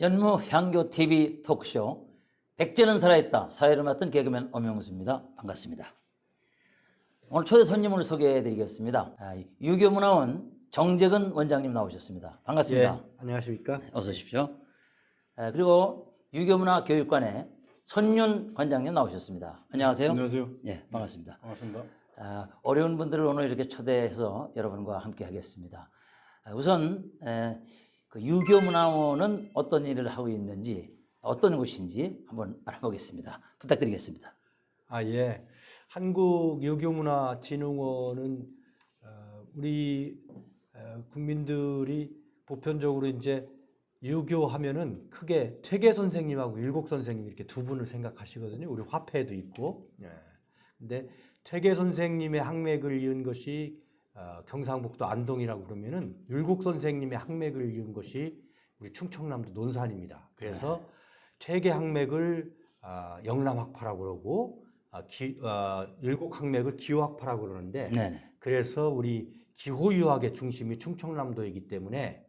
연무 향교 TV 토크쇼 백제는 살아있다. 사회를 맡은 개그맨 엄영수입니다. 반갑습니다. 오늘 초대 손님을 소개해드리겠습니다. 유교문화원 정재근 원장님 나오셨습니다. 반갑습니다. 예, 안녕하십니까? 어서 오십시오. 그리고 유교문화교육관의 손윤 관장님 나오셨습니다. 안녕하세요. 안녕하세요. 예, 반갑습니다. 반갑습니다. 어려운 분들을 오늘 이렇게 초대해서 여러분과 함께 하겠습니다. 우선 그 유교문화원은 어떤 일을 하고 있는지 어떤 곳인지 한번 알아보겠습니다. 부탁드리겠습니다. 예. 한국유교문화진흥원은 우리 국민들이 보편적으로 이제 유교하면은 크게 퇴계 선생님하고 율곡 선생님 이렇게 두 분을 생각하시거든요. 우리 화폐도 있고. 근데 퇴계 선생님의 항맥을 이은 것이 경상북도 안동이라고 그러면은 율곡 선생님의 항맥을 이은 것이 우리 충청남도 논산입니다. 그래서 퇴계 항맥을 영남학파라고 그러고 율곡 항맥을 기호학파라고 그러는데 그래서 우리 기호유학의 중심이 충청남도이기 때문에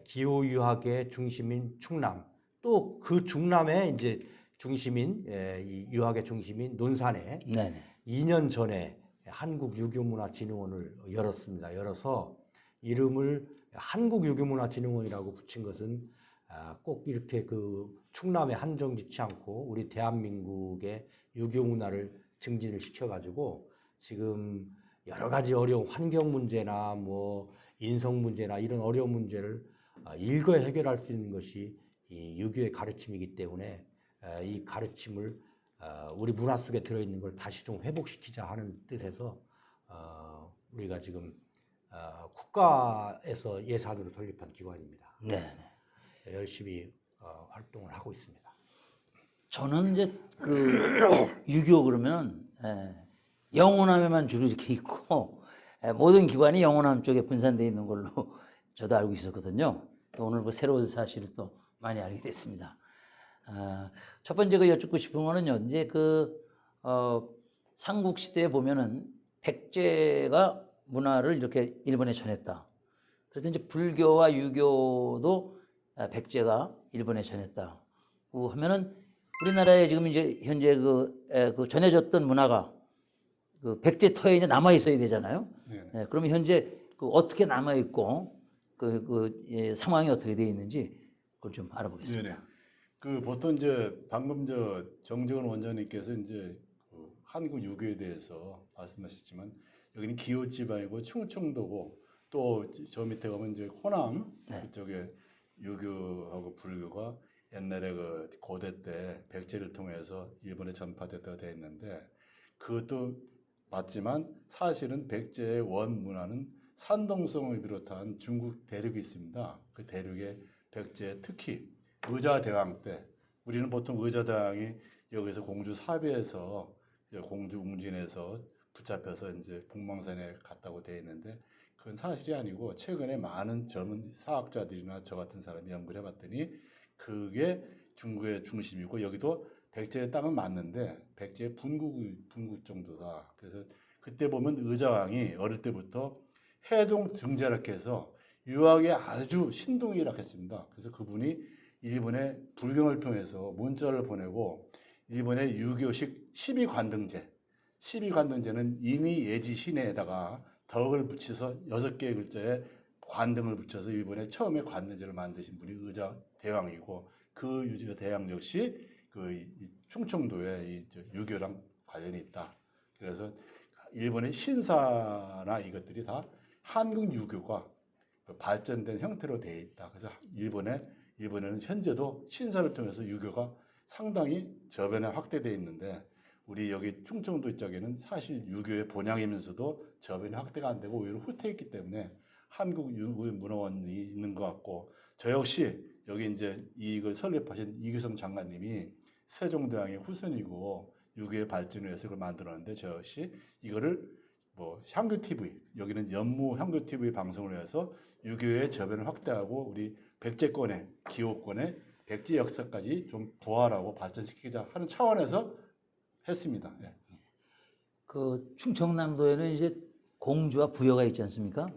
기호유학의 중심인 충남 또 그 중남의 이제 중심인 이 유학의 중심인 논산에 2년 전에 한국유교문화진흥원을 열었습니다. 열어서 이름을 한국유교문화진흥원이라고 붙인 것은 꼭 이렇게 그 충남에 한정짓지 않고 우리 대한민국의 유교문화를 증진을 시켜가지고 지금 여러 가지 어려운 환경 문제나 뭐 인성 문제나 이런 어려운 문제를 일거에 해결할 수 있는 것이 이 유교의 가르침이기 때문에 이 가르침을 우리 문화 속에 들어있는 걸 다시 좀 회복시키자 하는 뜻에서 우리가 지금 국가에서 예산으로 설립한 기관입니다. 열심히 활동을 하고 있습니다. 저는 이제 그 유교 그러면 영호남에만 주로 이렇게 있고 모든 기관이 영호남 쪽에 분산되어 있는 걸로 저도 알고 있었거든요. 오늘 그 새로운 사실을 또 많이 알게 됐습니다. 첫 번째 그 여쭙고 싶은 거는요. 이제 그 삼국 시대에 보면은 백제가 문화를 이렇게 일본에 전했다. 그래서 이제 불교와 유교도 백제가 일본에 전했다고 하면은 우리나라에 지금 이제 현재 그 전해졌던 문화가 그 백제 터에 이제 남아 있어야 되잖아요. 그러면 현재 그 어떻게 남아 있고 상황이 어떻게 되어 있는지 그걸 좀 알아보겠습니다. 그 보통 이제 방금 정재근 원장님께서 이제 그 한국 유교에 대해서 말씀하셨지만 여기는 기호 지방이고 충청도고 또 저 밑에 가면 이제 호남 그쪽에 유교하고 불교가 옛날에 그 고대 때 백제를 통해서 일본에 전파됐다고 되어 있는데 그것도 맞지만 사실은 백제의 원 문화는 산동성을 비롯한 중국 대륙이 있습니다. 그 대륙에 백제 특히 의자대왕 때 우리는 보통 의자대왕이 여기서 공주 사비에서 공주 웅진에서 붙잡혀서 이제 북망산에 갔다고 되어 있는데 그건 사실이 아니고 최근에 많은 젊은 사학자들이나 저 같은 사람이 연구를 해봤더니 그게 중국의 중심이고 여기도 백제의 땅은 맞는데 백제의 분국 정도다. 그래서 그때 보면 의자왕이 어릴 때부터 해동 증자락해서 유학에 아주 신동이락했습니다. 그래서 그분이 일본에 불경을 통해서 문자를 보내고 일본의 유교식 12관등제는 인의 예지 신에다가 덕을 붙여서 6개의 글자에 관등을 붙여서 일본에 처음에 관등제를 만드신 분이 의자 대왕이고 그 의자 대왕 역시 그 충청도에 이 유교랑 관련이 있다. 그래서 일본의 신사나 이것들이 다 한국 유교가 발전된 형태로 되어 있다. 그래서 일본에는 현재도 신사를 통해서 유교가 상당히 저변에 확대되어 있는데 우리 여기 충청도 이쪽에는 사실 유교의 본향이면서도 저변이 확대가 안 되고 오히려 후퇴했기 때문에 한국 유교문화원이 있는 것 같고 저 역시 여기 이제 이걸 설립하신 이규성 장관님이 세종대왕의 후손이고 유교의 발전을 위해서 이걸 만들었는데 저 역시 이거를 뭐 향교 TV 여기는 연무 향교 TV 방송을 해서 유교의 저변을 확대하고 우리 백제권의 기호권의 백제 역사까지 좀 부활하고 발전시키자 하는 차원에서 했습니다. 그 충청남도에는 이제 공주와 부여가 있지 않습니까?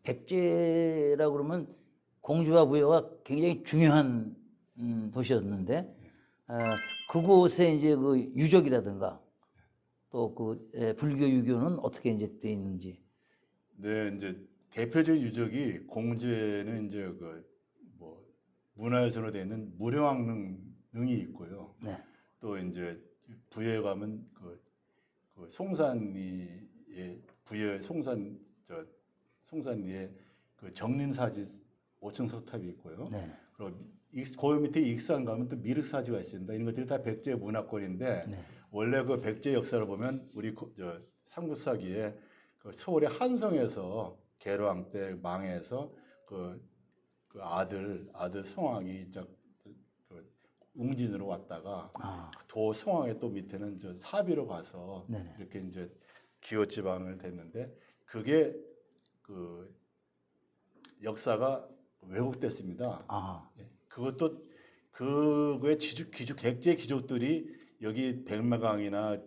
백제라고 그러면 공주와 부여가 굉장히 중요한 도시였는데 그곳에 이제 그 유적이라든가 또 그 불교 유교는 어떻게 이제 돼 있는지. 네, 이제 대표적인 유적이 공주에는 이제 그 뭐 문화유산으로 되어 있는 무령왕릉이 있고요. 네. 또 이제 부여에 가면 그 송산리의 부여 송산리에 그 정림사지 5층 석탑이 있고요. 네. 그리고 그 밑에 익산 가면 또 미륵사지가 있습니다. 이런 것들이 다 백제 문화권인데 네. 원래 그 백제 역사를 보면 우리 삼국사기에 그 서울의 한성에서 계로왕 때 망해서 그 아들 성왕이 그 웅진으로 왔다가 도 성왕의 또 밑에는 저 사비로 가서 네네. 이렇게 이제 기호지방을 됐는데 그게 그 역사가 왜곡됐습니다. 아, 예. 그것도 그거의 객지의 기족들이 여기 백마강이나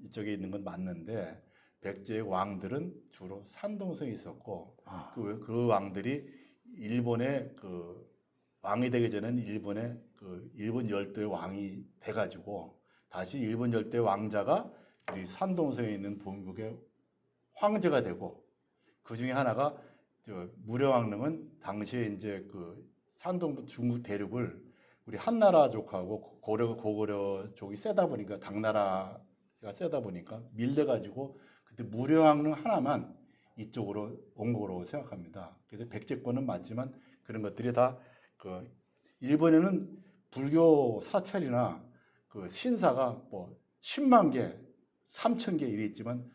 이쪽에 있는 건 맞는데 백제의 왕들은 주로 산동성이 있었고 그 왕들이 일본의 그 왕이 되기 전에는 일본 열도의 왕이 돼가지고 다시 일본 열도의 왕자가 우리 산동성에 있는 본국의 황제가 되고 그 중에 하나가 무령왕릉은 당시에 이제 그 산동 중국 대륙을 우리 한나라족하고 고구려족이 세다 보니까 당나라가 세다 보니까 밀려가지고 그때 무령왕릉 하나만 이쪽으로 온 거로 생각합니다. 그래서 백제권은 맞지만 그런 것들이 다 그 일본에는 불교 사찰이나 그 신사가 뭐 10만 개, 3천 개 이래 있지만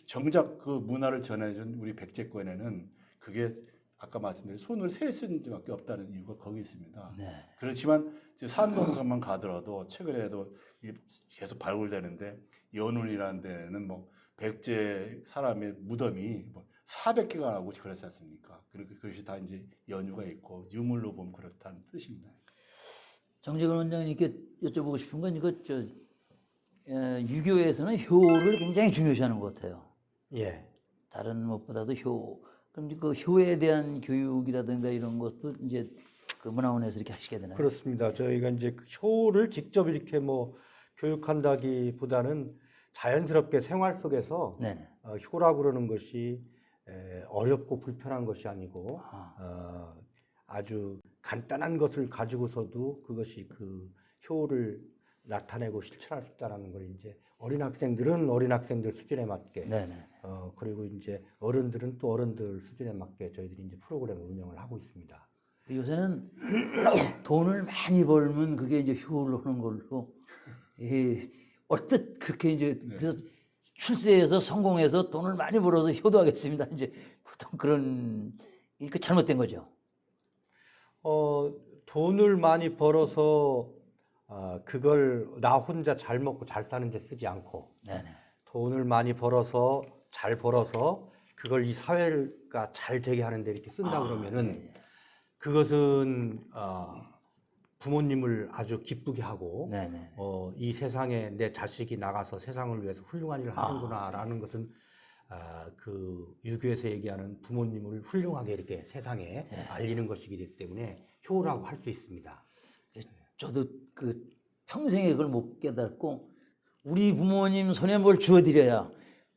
정작 그 문화를 전해준 우리 백제권에는 그게 아까 말씀드린 손을 셀 수 있는 수밖에 없다는 이유가 거기 있습니다. 네. 그렇지만 이제 산동성만 가더라도 최근에도 계속 발굴되는데 연운이라는 데는 뭐 백제 사람의 무덤이 뭐 400개가 나고 그렇지 않습니까? 그것이 다 이제 연유가 있고 유물로 보면 그렇다는 뜻입니다. 정재근 원장님께 여쭤보고 싶은 건 이거 유교에서는 효를 굉장히 중요시하는 것 같아요. 예. 다른 것보다도 효. 그럼 그 효에 대한 교육이라든가 이런 것도 이제 그 문화원에서 이렇게 하시게 되나요? 그렇습니다. 저희가 이제 그 효를 직접 이렇게 뭐 교육한다기보다는 자연스럽게 생활 속에서 네네. 효라고 그러는 것이 어렵고 불편한 것이 아니고 아주 간단한 것을 가지고서도 그것이 그 효를 나타내고 실천할 수 있다는 걸 이제 어린 학생들은 어린 학생들 수준에 맞게 네네. 그리고 이제 어른들은 또 어른들 수준에 맞게 저희들이 이제 프로그램을 운영을 하고 있습니다. 요새는 돈을 많이 벌면 그게 이제 효를 하는 걸로 얼뜻 그렇게 이제 그래서 출세해서 성공해서 돈을 많이 벌어서 효도하겠습니다. 이제 보통 그런 그 잘못된 거죠. 돈을 많이 벌어서 그걸 나 혼자 잘 먹고 잘 사는 데 쓰지 않고 네네. 돈을 많이 벌어서 잘 벌어서 그걸 이 사회가 잘 되게 하는 데 이렇게 쓴다 그러면은 그것은 부모님을 아주 기쁘게 하고 네네. 이 세상에 내 자식이 나가서 세상을 위해서 훌륭한 일을 하는구나라는 것은 그 유교에서 얘기하는 부모님을 훌륭하게 이렇게 세상에 알리는 것이기 때문에 효라고 할 수 있습니다. 저도 그 평생에 그걸 못 깨닫고 우리 부모님 손에 뭘 주어드려야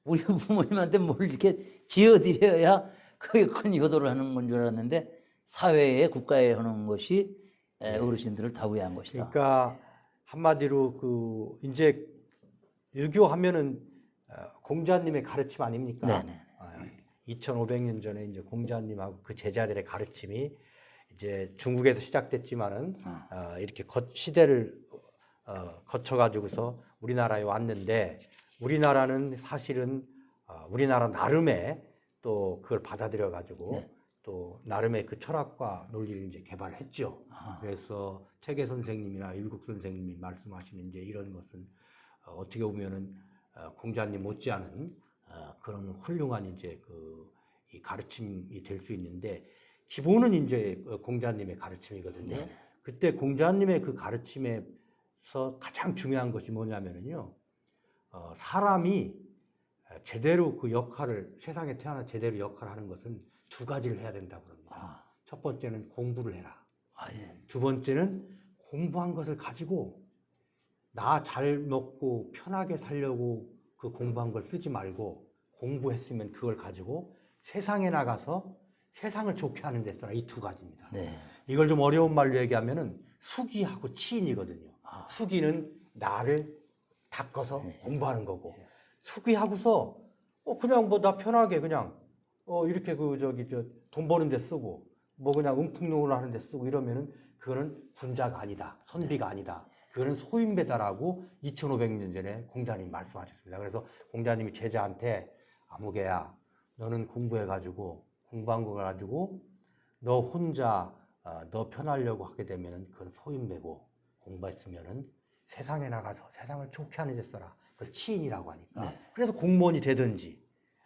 우리 부모님한테 뭘 이렇게 지어드려야 그게 큰 효도를 하는 건 줄 알았는데 사회에 국가에 하는 것이 어르신들을 다우야한 것이다. 그러니까 한마디로 그 이제 유교하면은 공자님의 가르침 아닙니까? 네네. 2500년 전에 이제 공자님하고 그 제자들의 가르침이 이제 중국에서 시작됐지만은 이렇게 시대를 거쳐가지고서 우리나라에 왔는데 우리나라는 사실은 우리나라 나름의 또 그걸 받아들여 가지고 또 나름의 그 철학과 논리를 이제 개발했죠. 그래서 태계 선생님이나 일국 선생님이 말씀하시는 이제 이런 것은 어떻게 보면은 공자님 못지않은 그런 훌륭한 이제 이 가르침이 될 수 있는데 기본은 이제 공자님의 가르침이거든요. 그때 공자님의 그 가르침에서 가장 중요한 것이 뭐냐면은요, 사람이 제대로 그 역할을 세상에 태어나 제대로 역할을 하는 것은 두 가지를 해야 된다고 합니다. 첫 번째는 공부를 해라. 두 번째는 공부한 것을 가지고 나 잘 먹고 편하게 살려고 그 공부한 걸 쓰지 말고 공부했으면 그걸 가지고 세상에 나가서 세상을 좋게 하는 데 써라. 이 두 가지입니다. 네. 이걸 좀 어려운 말로 얘기하면은 수기하고 치인이거든요. 수기는 나를 닦아서 공부하는 거고 수기하고서 그냥 뭐 나 편하게 그냥 이렇게 돈 버는 데 쓰고 뭐 그냥 응풍용으로 하는 데 쓰고 이러면은 그거는 군자가 아니다. 선비가 아니다. 그거는 소인배다라고 2500년 전에 공자님이 말씀하셨습니다. 그래서 공자님이 제자한테 아무개야 너는 공부해가지고 공부한 거 가지고 너 혼자 너 편하려고 하게 되면은 그건 소인배고 공부했으면은 세상에 나가서 세상을 좋게 하는 데 써라. 그걸 치인이라고 하니까. 그래서 공무원이 되든지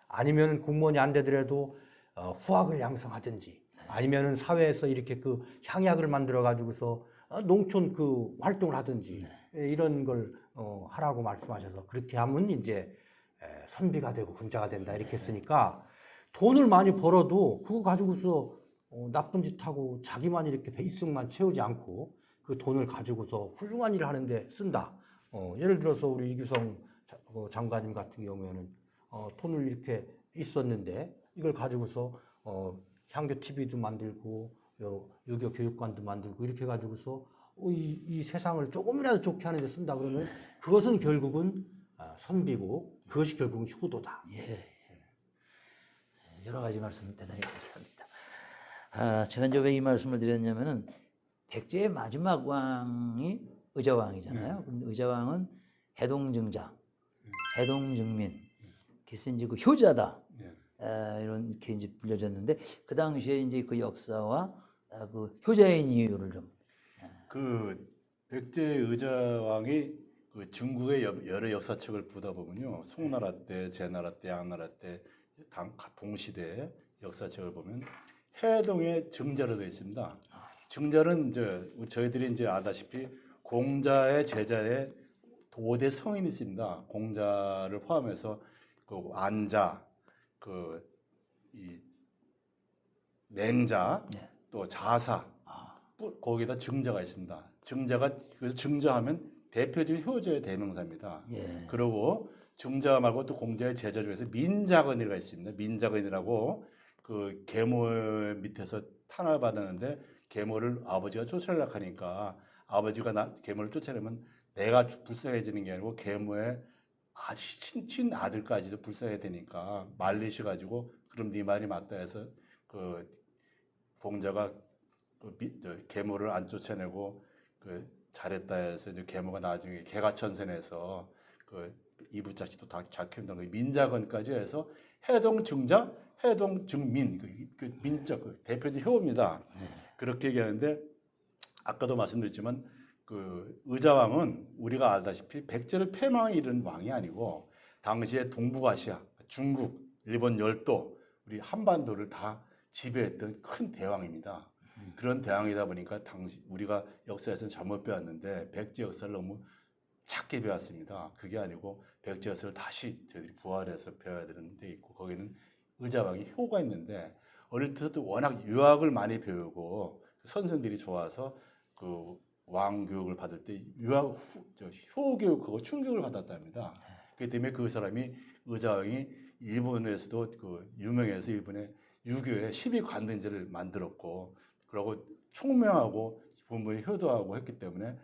아니면 공무원이 안 되더라도 후학을 양성하든지 아니면은 사회에서 이렇게 그 향약을 만들어 가지고서 농촌 그 활동을 하든지 이런 걸 하라고 말씀하셔서 그렇게 하면 이제 선비가 되고 군자가 된다 이렇게 했으니까 돈을 많이 벌어도 그거 가지고서 나쁜 짓 하고 자기만 이렇게 베이스만 채우지 않고 그 돈을 가지고서 훌륭한 일을 하는데 쓴다. 예를 들어서 우리 이규성 장관님 같은 경우에는 돈을 이렇게 있었는데 이걸 가지고서 향교 TV도 만들고 유교 교육관도 만들고 이렇게 가지고서 이 세상을 조금이라도 좋게 하는 데 쓴다 그러면 그것은 결국은 선비고 그것이 결국은 효도다. 예. 여러 가지 말씀 대단히 감사합니다. 제가 이제 왜 이 말씀을 드렸냐면은 백제의 마지막 왕이 의자왕이잖아요. 근데 의자왕은 해동증자, 해동증민, 그래서 이제 그 효자다. 이런 이렇게 이제 불려졌는데 그 당시에 이제 그 역사와 그 효자인 이유를 좀. 그 백제 의자왕이 그 중국의 여러 역사책을 보다 보면요, 송나라 때, 제나라 때, 양나라 때 동시대 역사책을 보면 해동의 증자로 되어 있습니다. 증자는 이제 저희들이 이제 아다시피 공자의 제자의 5대 성인이 있습니다. 공자를 포함해서 그 안자, 이 맹자, 또 자사, 거기다 증자가 있습니다. 증자가 그래서 증자하면 대표적인 효자의 대명사입니다. 그리고 증자 말고 또 공자의 제자 중에서 민자건이가 있습니다. 민자건이라고 그 계모 밑에서 탄압을 받았는데 계모를 아버지가 쫓아내려고 하니까 아버지가 계모를 쫓아내면 내가 불쌍해지는 게 아니고 계모의 친 아들까지도 불쌍해야 되니까 말리셔가지고 그럼 네 말이 맞다 해서 그 공자가 계모를 안 쫓아내고 그 잘했다 해서 이제 계모가 나중에 개가천선해서 그 이부자식도 다 잘 키운다는 거 민자건까지 해서 해동증자, 해동증민 그 민자 그 대표적 효입니다. 그렇게 얘기하는데 아까도 말씀드렸지만 그 의자왕은 우리가 알다시피 백제를 패망에 이른 왕이 아니고 당시에 동북아시아, 중국, 일본 열도, 우리 한반도를 다 지배했던 큰 대왕입니다. 그런 대왕이다 보니까 당시 우리가 역사에서는 잘못 배웠는데 백제 역사를 너무 작게 배웠습니다. 그게 아니고 백제 역사를 다시 저희들이 부활해서 배워야 되는 데 있고 거기는 의자왕이 효가 있는데 어릴 때부터 워낙 유학을 많이 배우고 선생들이 좋아서 그 왕 교육을 받을 때 유학 효 교육하고 충격을 받았답니다. 그렇기 때문에 그 사람이 의자왕이 일본에서도 그 유명해서 일본의 유교의 12관등제를 만들었고 그리고 총명하고 부모의 효도하고 했기 때문에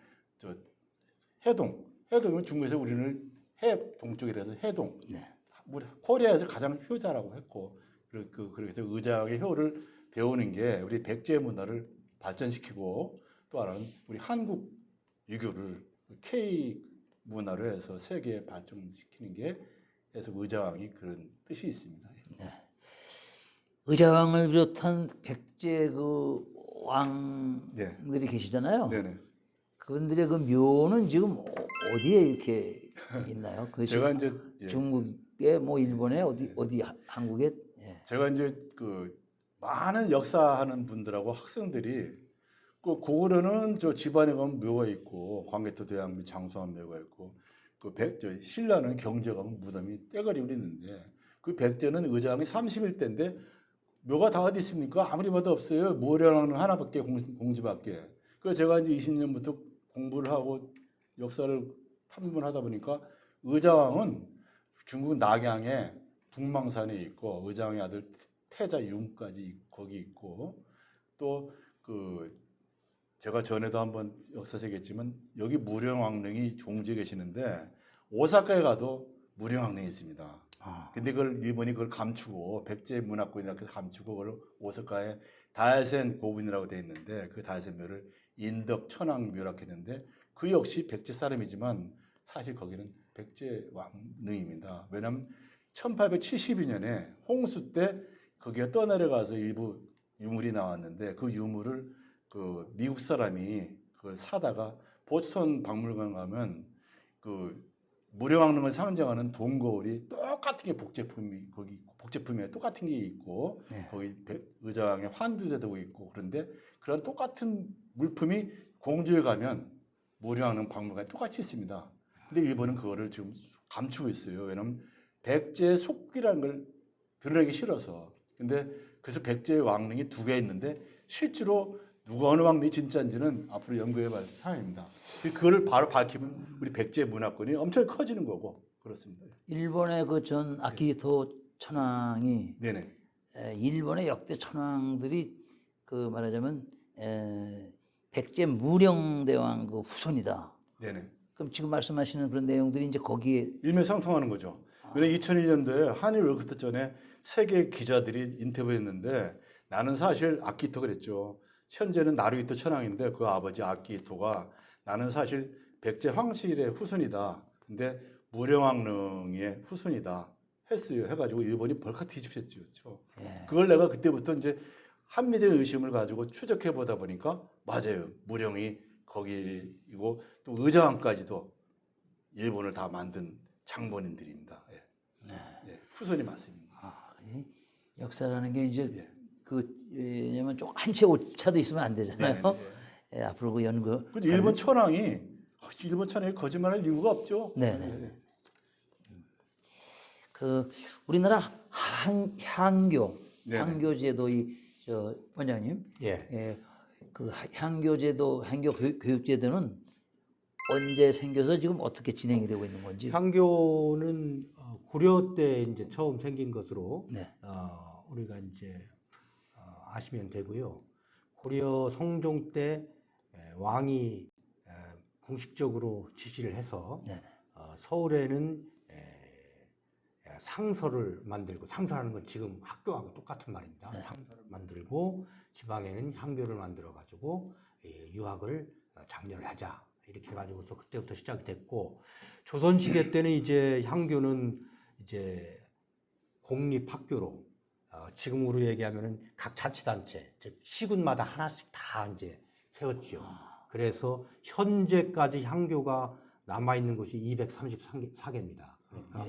해동은 중국에서 우리는 해 동쪽이라서 해동, 우리 코리아에서 가장 효자라고 했고 그래서 의자왕의 효를 배우는 게 우리 백제 문화를 발전시키고 또 하나는 우리 한국 유교를 K 문화로 해서 세계에 발전시키는 게 해서 의자왕이 그런 뜻이 있습니다. 의자왕을 비롯한 백제 그 왕들이 계시잖아요. 네네. 그분들의 그 묘는 지금 어디에 이렇게 있나요? 그것이 제가 이제 중국에 뭐 일본에 어디 한국에 제가 이제 그 많은 역사하는 분들하고 학생들이 그 고구려는 저 집안에 가면 묘가 있고 광개토 대왕미 장수한 묘가 있고 그 신라는 경제 가면 무덤이 떼거리로 있는데 그 백제는 의자왕이 31대인데 묘가 다 어디 있습니까? 아무리 봐도 없어요. 모량은 하나밖에 공지밖에. 그래서 제가 이제 20년부터 공부를 하고 역사를 탐문하다 보니까 의자왕은 중국 낙양에 북망산에 있고 의자왕의 아들 태자융까지 거기 있고 또 그 제가 전에도 한번 역사서 얘기했지만 여기 무령왕릉이 종지에 계시는데 오사카에 가도 무령왕릉이 있습니다. 근데 그걸 일본이 그걸 감추고 백제 문화권이라고 감추고 그걸 오사카에 다이센 고분이라고 돼 있는데 그 다이센 묘를 인덕 천왕묘라고 했는데 그 역시 백제 사람이지만 사실 거기는 백제 왕릉입니다. 왜냐하면 1872년에 홍수 때 거기가 떠내려가서 일부 유물이 나왔는데 그 유물을 그 미국 사람이 그걸 사다가 보스턴 박물관 가면 그 무령왕릉을 상징하는 동거울이 똑같은 게 복제품이 거기 복제품에 똑같은 게 있고 거기 의자왕의 환두제도 있고 그런데 그런 똑같은 물품이 공주에 가면 무령왕릉 박물관에 똑같이 있습니다. 근데 일본은 그거를 지금 감추고 있어요. 왜냐하면 백제의 속기라는 걸 드러내기 싫어서. 근데 그래서 백제의 왕릉이 2개 있는데 실제로 누가 어느 왕릉이 진짜인지는 앞으로 연구해봐야 할 사항입니다. 그거를 바로 밝히면 우리 백제 문화권이 엄청 커지는 거고 그렇습니다. 일본의 그 전 아키히토 천황이 네네. 일본의 역대 천황들이 그 말하자면 백제 무령대왕 그 후손이다. 네네. 그럼 지금 말씀하시는 그런 내용들이 이제 거기에 일맥상통하는 거죠. 왜냐면 2001년도에 한일 월드컵 전에 세계 기자들이 인터뷰했는데 나는 사실 아키히토가 그랬죠. 현재는 나루히토 천황인데 그 아버지 아키히토가 나는 사실 백제 황실의 후손이다. 근데 무령왕릉의 후손이다. 했어요. 해가지고 일본이 벌컥 뒤집혔죠. 그걸 내가 그때부터 이제 한미대 의심을 가지고 추적해 보다 보니까 맞아요. 무령이 거기이고 또 의자왕까지도 일본을 다 만든 장본인들입니다. 예. 예, 후손이 많습니다. 이 역사라는 게 이제 예. 왜냐면 조금 한 채 오차도 있으면 안 되잖아요. 예, 앞으로 그 연구. 근데 일본 천황이 거짓말할 이유가 없죠. 네네. 그 우리나라 향교 네네. 향교제도 저 원장님, 예. 그 향교제도 향교 교육제도는 언제 생겨서 지금 어떻게 진행이 되고 있는 건지. 향교는 고려 때 이제 처음 생긴 것으로 네. 우리가 이제 아시면 되고요. 고려 성종 때 왕이 공식적으로 지시를 해서 서울에는 상서를 만들고, 상서라는 건 지금 학교하고 똑같은 말입니다. 상서를 만들고 지방에는 향교를 만들어 가지고 유학을 장려를 하자 이렇게 해가지고서 그때부터 시작이 됐고, 조선 시대 때는 이제 향교는 이제 공립학교로 지금으로 얘기하면은 각 자치단체, 즉 시군마다 하나씩 다 이제 세웠죠. 그래서 현재까지 향교가 남아 있는 곳이 234개입니다. 그러니까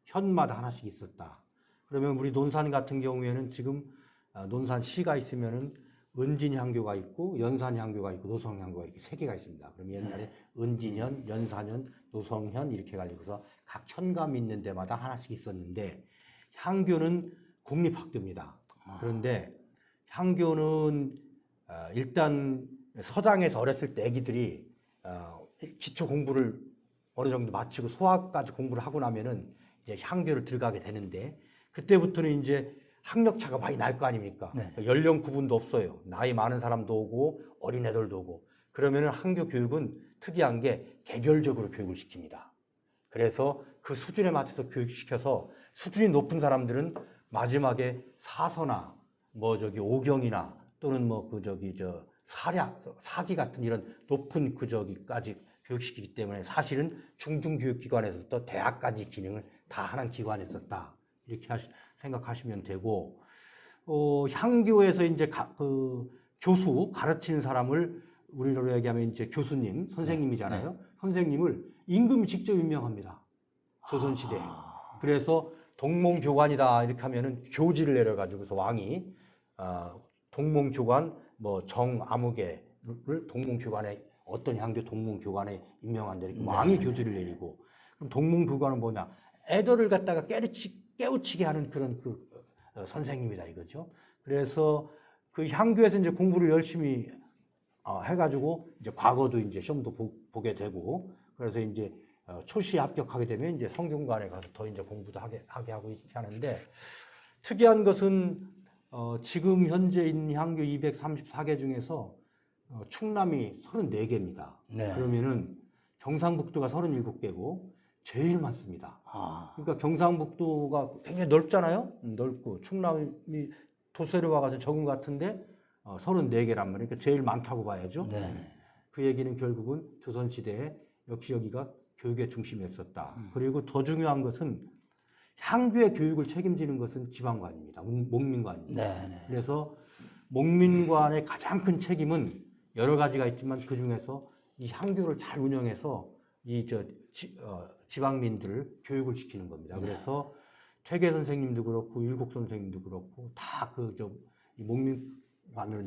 현마다 하나씩 있었다. 그러면 우리 논산 같은 경우에는 지금 논산시가 있으면은 은진향교가 있고 연산향교가 있고 노성향교가 이렇게 3개가 있습니다. 그럼 옛날에 은진현, 연산현, 노성현 이렇게 해가지고서 각 현감 있는 데마다 하나씩 있었는데 향교는 공립학교입니다. 그런데 향교는 일단 서당에서 어렸을 때 애기들이 기초 공부를 어느 정도 마치고 소학까지 공부를 하고 나면은 이제 향교를 들어가게 되는데 그때부터는 이제 학력차가 많이 날 거 아닙니까? 연령 구분도 없어요. 나이 많은 사람도 오고 어린애들도 오고. 그러면은 향교 교육은 특이한 게 개별적으로 교육을 시킵니다. 그래서 그 수준에 맞춰서 교육시켜서 수준이 높은 사람들은 마지막에 사서나 오경이나 또는 사기 같은 이런 높은 까지 교육시키기 때문에 사실은 중등교육기관에서부터 대학까지 기능을 다 하는 기관이 있었다. 이렇게 생각하시면 되고, 향교에서 이제 교수 가르치는 사람을 우리로 얘기하면 이제 교수님, 선생님이잖아요. 선생님을 임금이 직접 임명합니다. 조선시대에. 그래서 동몽교관이다 이렇게 하면은 교지를 내려가지고서 왕이 동몽교관 정아무개를 동몽교관에 어떤 향교 동몽교관에 임명한다 이렇게 왕이 교지를 내리고, 그럼 동몽교관은 뭐냐? 애들을 갖다가 깨우치게 하는 그런 선생님이다 이거죠. 그래서 그 향교에서 이제 공부를 열심히 해가지고 이제 과거도 이제 시험도 보게 되고 그래서 이제 초시에 합격하게 되면 이제 성균관에 가서 더 이제 공부도 하게 하고 이렇게 하는데 특이한 것은 지금 현재 있는 향교 234개 중에서 충남이 34개입니다. 네. 그러면은 경상북도가 37개고 제일 많습니다. 아, 그러니까 경상북도가 굉장히 넓잖아요. 넓고 충남이 도세로 와가지고 적은 것 같은데 34개란 말이에요. 그러니까 제일 많다고 봐야죠. 네. 그 얘기는 결국은 조선시대에 역시 여기가 교육의 중심이었었다. 그리고 더 중요한 것은 향교의 교육을 책임지는 것은 지방관입니다. 목민관입니다. 네, 네. 그래서 목민관의 가장 큰 책임은 여러 가지가 있지만 그 중에서 이 향교를 잘 운영해서 지방민들을 교육을 시키는 겁니다. 그래서 퇴계 선생님도 그렇고 율곡 선생님도 그렇고 다 이 목민관으로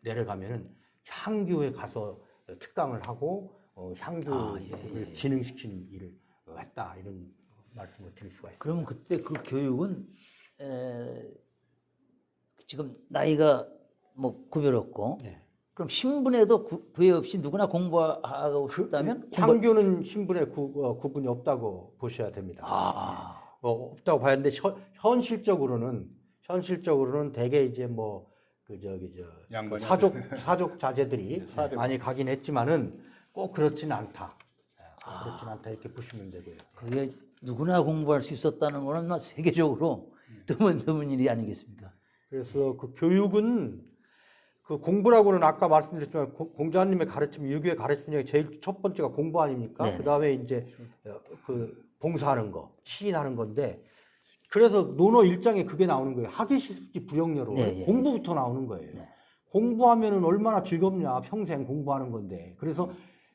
내려가면은 향교에 가서 특강을 하고 향교를 진흥시키는 일을 했다 이런 말씀을 드릴 수가 있습니다. 그러면 그때 그 교육은 지금 나이가 뭐 구별 없고 네. 그럼 신분에도 구애 없이 누구나 공부하고 싶다면 향교는 신분에 구분이 없다고 보셔야 됩니다. 아, 없다고 봐야 하는데 현실적으로는 대개 이제 양반이 사족 자제들이 많이 가긴 했지만은 꼭 그렇지는 않다. 그렇지는 않다 이렇게 보시면 되고요. 그게 누구나 공부할 수 있었다는 거는 뭐 세계적으로 드문 일이 아니겠습니까? 그래서 그 교육은 그 공부라고는 아까 말씀드렸지만 공자님의 가르침, 유교의 가르침 중에 제일 첫 번째가 공부 아닙니까? 네네. 그 다음에 이제 그 봉사하는 거, 치인하는 건데 그래서 논어 1장에 그게 나오는 거예요. 학이시습지 부영여로 네, 예. 공부부터 나오는 거예요. 네. 공부하면은 얼마나 즐겁냐, 평생 공부하는 건데. 그래서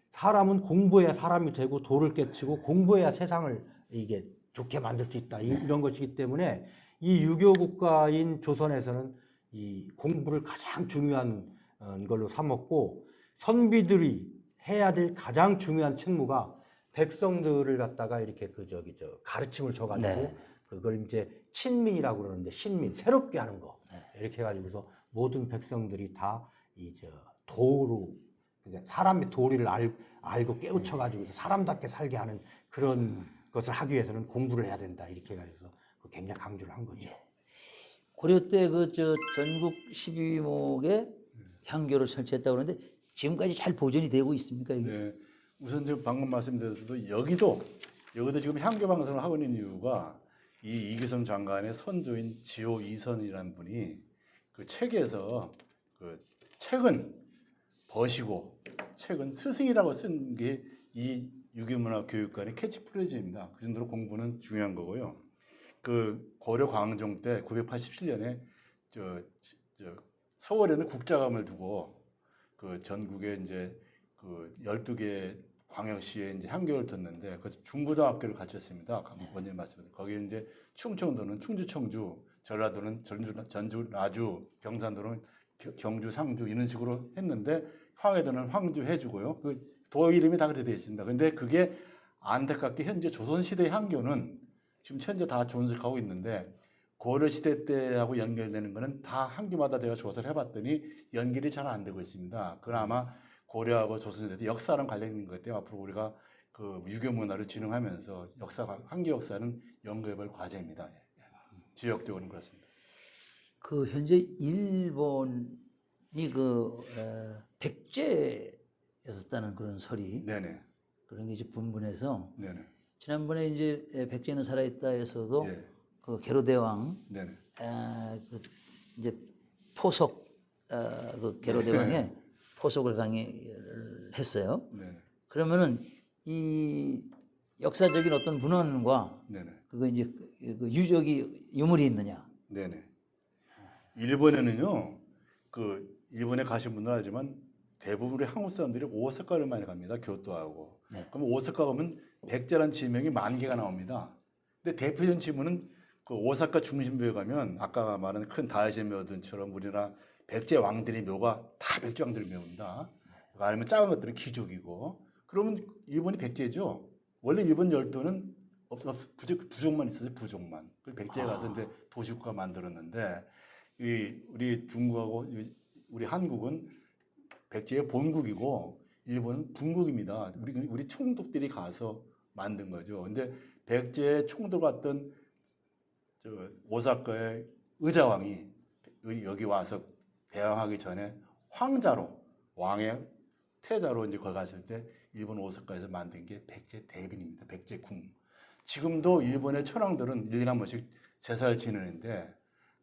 사람은 공부해야 사람이 되고 도를 깨치고 공부해야 세상을 이게 좋게 만들 수 있다. 이런 것이기 때문에 이 유교 국가인 조선에서는 이 공부를 가장 중요한 걸로 삼았고 선비들이 해야 될 가장 중요한 책무가 백성들을 갖다가 이렇게 가르침을 줘가지고 네. 그걸 이제 친민이라고 그러는데 신민 새롭게 하는 거 이렇게 해가지고서 모든 백성들이 다 도로 그러니까 사람의 도리를 알고 깨우쳐가지고서 사람답게 살게 하는 그런 것을 하기 위해서는 공부를 해야 된다 이렇게 해가지고 굉장히 강조를 한 거죠. 고려 때 전국 12목에 향교를 설치했다고 그러는데 지금까지 잘 보존이 되고 있습니까? 이게? 네. 우선 지금 방금 말씀드렸도 여기도 지금 향교 방송을 하고 있는 이유가 이 이규성 장관의 선조인 지호 이선이라는 분이 그 책에서 그 책은 버시고 책은 스승이라고 쓴 게 이 유교문화 교육관의 캐치프레이즈입니다. 그 정도로 공부는 중요한 거고요. 그 고려 광종 때 987년에 서울에는 국자감을 두고 그 전국에 이제 그 12개 광역시에 이제 향교를 뒀는데 그 중고등학교를 갖췄습니다. 원님 말씀드린 거기에 이제 충청도는 충주, 청주, 전라도는 전주, 나주, 경상도는 경주, 상주 이런 식으로 했는데 황해도는 황주 해주고요. 그 도 이름이 다 그렇게 되어 있습니다. 근데 그게 안타깝게 현재 조선시대 향교는 지금 현재 다 존속하고 있는데 고려시대 때하고 연결되는 거는 다 향교마다 제가 조사를 해봤더니 연결이 잘 안 되고 있습니다. 그나마 고려하고 조선시대 역사랑 관련 있는 것 때문에 앞으로 우리가 그 유교 문화를 진흥하면서 향교 역사는 연구해볼 과제입니다. 지역적으로는 그렇습니다. 그 현재 일본이 백제였었다는 그런 설이 네네. 그런 게 이제 분분해서 네네. 지난번에 이제 백제는 살아있다에서도 예. 그 게로대왕 네네. 이제 포석 그 게로대왕의 포석을 강의를 했어요. 네네. 그러면은 이 역사적인 어떤 문헌과 네네. 그거 이제 그 유물이 있느냐. 네네. 일본에는요, 그 일본에 가신 분들 알지만 대부분의 한국 사람들이 오사카를 많이 갑니다. 교토하고. 네. 그럼 오사카 가면 백제란 지명이 10,000개가 나옵니다. 근데 대표적인 지문은 그 오사카 중심부에 가면 아까 말한 큰 다이제 묘든처럼 우리나라 백제 왕들의 묘가 다 백제 왕들의 묘입니다. 아니면 작은 것들은 귀족이고. 그러면 일본이 백제죠. 원래 일본 열도는 부족만 있었어요. 부족만. 그 백제에 가서 이제 도시국가 만들었는데 우리 중국하고 우리 한국은 백제의 본국이고 일본은 분국입니다. 우리 총독들이 가서 만든 거죠. 근데 백제의 총독 같던 오사카의 의자왕이 여기 와서 대항하기 전에 황자로 왕의 태자로 이제 거기 갔을 때 일본 오사카에서 만든 게 백제 대빈입니다. 백제궁. 지금도 일본의 천황들은 1년에 한 번씩 제사를 지내는데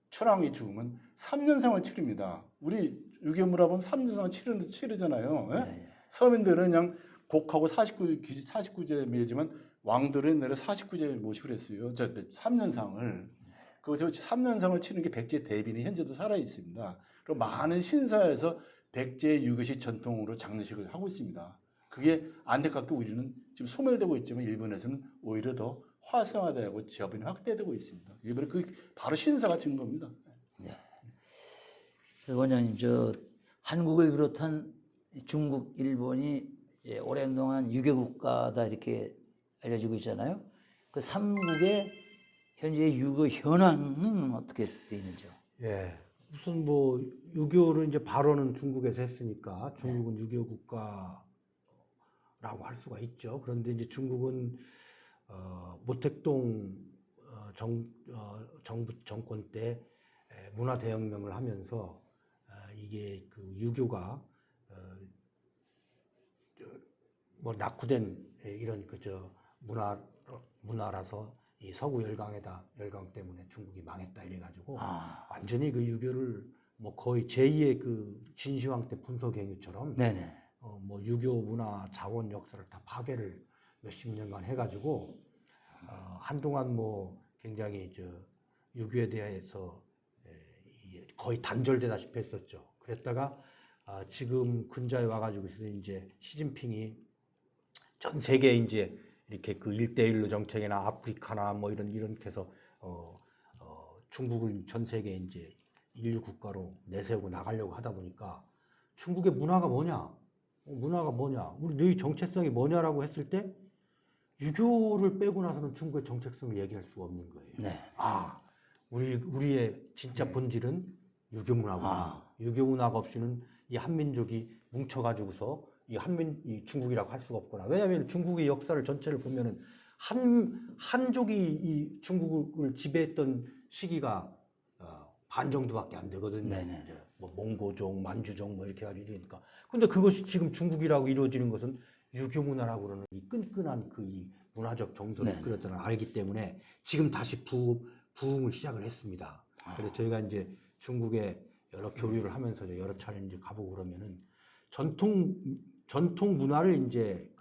천황이 죽으면 3년상을 치릅니다. 우리 유교문화 보면 3년상을 치르잖아요. 예? 네. 서민들은 그냥 곡하고 49제 매지만 왕들은 옛날에 49제 모시고 그랬어요. 3년상을. 그 3년상을 치는 게 백제 대빈이 현재도 살아 있습니다. 그리고 많은 신사에서 백제 유교식 전통으로 장례식을 하고 있습니다. 그게 안타깝게 우리는 지금 소멸되고 있지만 일본에서는 오히려 더 활성화되고 지역이 확대되고 있습니다. 일본은 그 바로 신사가 증거입니다. 원장님, 한국을 비롯한 중국, 일본이 이제 오랜 동안 유교 국가다 이렇게 알려지고 있잖아요. 그 삼국의 현재 유교 현황은 어떻게 돼 있는지요? 예. 우선 뭐 유교를 이제 발언은 중국에서 했으니까 중국은 유교 국가라고 할 수가 있죠. 그런데 이제 중국은 모택동 정부 정권 때 문화 대혁명을 하면서 이게 그 유교가 뭐 낙후된 이런 그저 문화라서 이 서구 열강 때문에 중국이 망했다 이래가지고 완전히 그 유교를 뭐 거의 제2의 그 진시황 때 분서갱유처럼 네네. 뭐 유교 문화 자원 역사를 다 파괴를 몇십 년간 해가지고 한동안 뭐 굉장히 유교에 대해서 거의 단절되다시피 했었죠. 그랬다가 지금 근자에 와가지고 이제 시진핑이 전 세계에 이제 이렇게 그 1대1로 정책이나 아프리카나 뭐 이렇게 해서 중국을 전 세계에 이제 인류 국가로 내세우고 나가려고 하다 보니까 중국의 문화가 뭐냐? 우리 너희 정체성이 뭐냐라고 했을 때 유교를 빼고 나서는 중국의 정체성을 얘기할 수가 없는 거예요. 네. 우리의 진짜 본질은 유교 문화구나. 유교 문화가 없이는 이 한민족이 뭉쳐가지고서 이 중국이라고 할 수가 없구나. 왜냐하면 중국의 역사를 전체를 보면은 한족이 이 중국을 지배했던 시기가 반 정도밖에 안 되거든요. 네네. 이제 뭐 몽고족, 만주족 뭐 이렇게 해가지고 이러니까. 근데 그것이 지금 중국이라고 이루어지는 것은 유교 문화라고 그러는 이 끈끈한 그 이 문화적 정서를 네네. 그것들을 알기 때문에 지금 다시 부흥을 시작을 했습니다. 그래서 저희가 이제 중국에 여러 교류를 하면서 여러 차례 이제 가보고 그러면은 전통 문화를 이제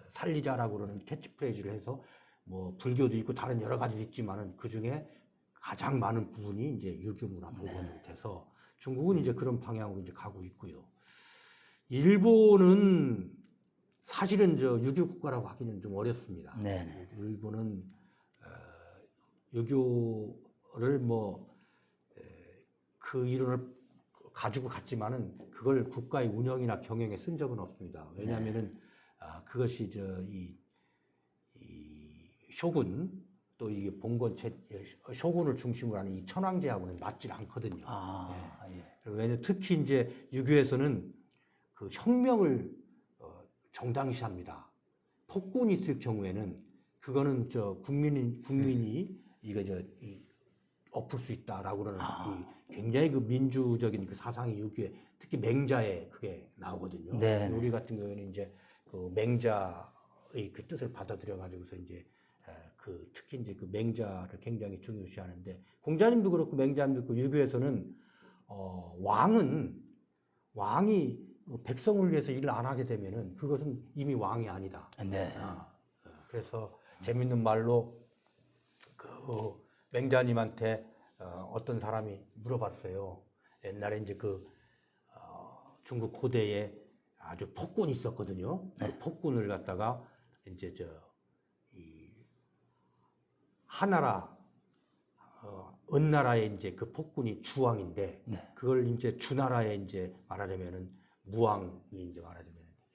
살리자라고 그러는 캐치프레이즈를 해서 뭐 불교도 있고 다른 여러 가지 있지만은 그 중에 가장 많은 부분이 이제 유교 문화 복원이 돼서 중국은 이제 그런 방향으로 이제 가고 있고요. 일본은 사실은 유교 국가라고 하기는 좀 어렵습니다. 네네. 일본은 유교를 그 이론을 가지고 갔지만은 그걸 국가의 운영이나 경영에 쓴 적은 없습니다. 왜냐하면은 그것이 이 쇼군 또 이게 쇼군을 중심으로 하는 이 천황제하고는 맞질 않거든요. 왜냐면 특히 이제 유교에서는 그 혁명을 정당시합니다. 폭군이 있을 경우에는 그거는 국민이 엎을 수 있다라고 그러는 굉장히 그 민주적인 그 사상이 유교에 특히 맹자에 그게 나오거든요. 네. 우리 같은 경우에는 이제 그 맹자의 그 뜻을 받아들여 가지고서 이제 특히 이제 그 맹자를 굉장히 중요시하는데 공자님도 그렇고 맹자님도 그렇고 유교에서는 왕이 백성을 위해서 일을 안 하게 되면은 그것은 이미 왕이 아니다. 네. 그래서 재밌는 말로 그 맹자님한테 어떤 사람이 물어봤어요. 옛날에 이제 중국 고대에 아주 폭군이 있었거든요. 그 폭군을 갖다가 이제 하나라 은나라의 이제 그 폭군이 주왕인데 그걸 이제 주나라에 이제 말하자면은 무왕이 이제 말하자면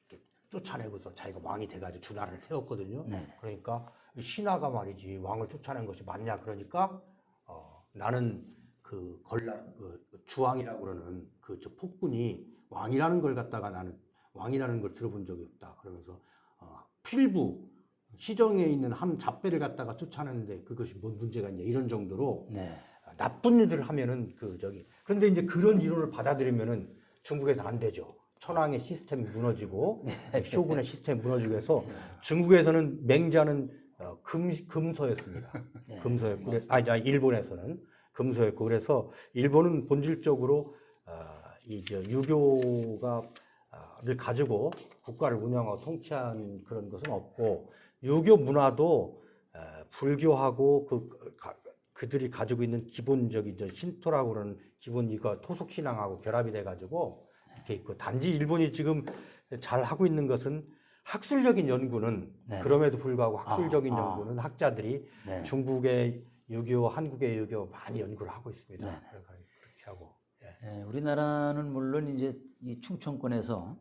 이렇게 쫓아내고서 자기가 왕이 돼가지고 주나라를 세웠거든요. 그러니까 신하가 말이지 왕을 쫓아낸 것이 맞냐 그러니까 나는 주왕이라고 그러는 그 저 폭군이 왕이라는 걸 갖다가 나는 왕이라는 걸 들어본 적이 없다. 그러면서 필부 시정에 있는 한 잡배를 갖다가 쫓아내는데 그것이 뭔 문제가 있냐 이런 정도로 네. 나쁜 일을 하면은 그런데 이제 그런 이론을 받아들이면은 중국에서 안 되죠. 천황의 시스템이 무너지고 쇼군의 시스템이 무너지고 해서 중국에서는 맹자는 금서였습니다. 금서였고 일본에서는 금서였고 그래서 일본은 본질적으로 이제 유교가 를 가지고 국가를 운영하고 통치한 그런 것은 없고 유교 문화도 불교하고 그들이 가지고 있는 기본적인 신토라고 그러는 기본 이거 토속 신앙하고 결합이 돼 가지고 이렇게 있고 단지 일본이 지금 잘 하고 있는 것은 학술적인 연구는 네. 그럼에도 불구하고 학술적인 연구는 학자들이 네. 중국의 유교, 한국의 유교 많이 연구를 하고 있습니다. 네. 그렇게 하고. 네, 우리나라는 물론 이제 이 충청권에서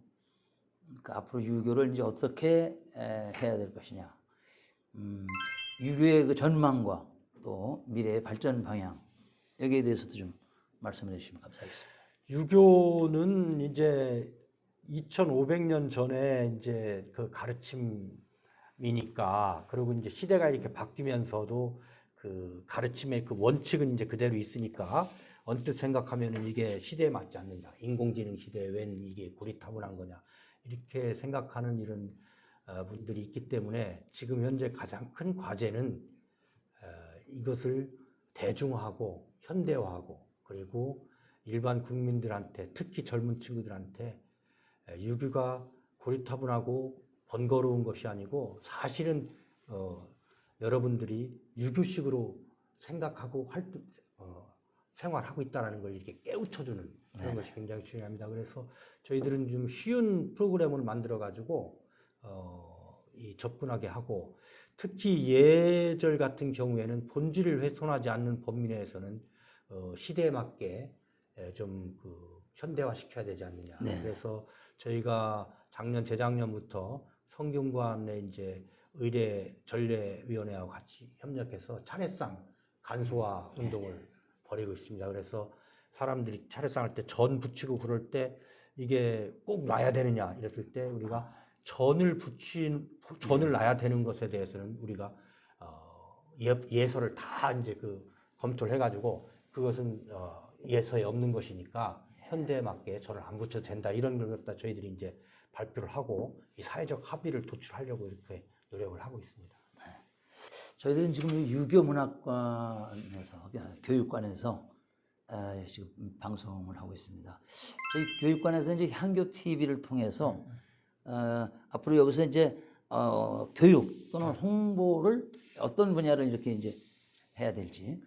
그 앞으로 유교를 이제 어떻게 해야 될 것이냐, 유교의 그 전망과 또 미래의 발전 방향 여기에 대해서도 좀 말씀해 주시면 감사하겠습니다. 유교는 이제 2500년 전에 이제 그 가르침이니까 그리고 이제 시대가 이렇게 바뀌면서도 그 가르침의 그 원칙은 이제 그대로 있으니까 언뜻 생각하면은 이게 시대에 맞지 않는다. 인공지능 시대에 웬 이게 고리타분한 거냐. 이렇게 생각하는 이런 분들이 있기 때문에 지금 현재 가장 큰 과제는 이것을 대중화하고 현대화하고 그리고 일반 국민들한테 특히 젊은 친구들한테 유교가 고리타분하고 번거로운 것이 아니고 사실은 여러분들이 유교식으로 생각하고 생활하고 있다는 걸 이렇게 깨우쳐주는 그런 것이 굉장히 중요합니다. 그래서 저희들은 좀 쉬운 프로그램을 만들어 가지고 접근하게 하고 특히 예절 같은 경우에는 본질을 훼손하지 않는 범위 내에서는 시대에 맞게 좀 현대화 시켜야 되지 않느냐. 네. 그래서 저희가 재작년부터 성균관에 이제 의례 전례위원회하고 같이 협력해서 차례상 간소화 운동을 벌이고 있습니다. 그래서 사람들이 차례상 할 때 전 붙이고 그럴 때 이게 꼭 놔야 되느냐 이랬을 때 우리가 전을 놔야 되는 것에 대해서는 우리가 예서를 다 이제 검토를 해가지고 그것은 예서에 없는 것이니까 현대에 맞게 전을 안 붙여도 된다 이런 걸 갖다 저희들이 이제 발표를 하고 이 사회적 합의를 도출하려고 이렇게 노력을 하고 있습니다. 저희들은 지금 유교 문학관에서 교육관에서 지금 방송을 하고 있습니다. 저희 교육관에서 이제 향교 TV를 통해서 앞으로 여기서 이제 교육 또는 홍보를 어떤 분야를 이렇게 이제 해야 될지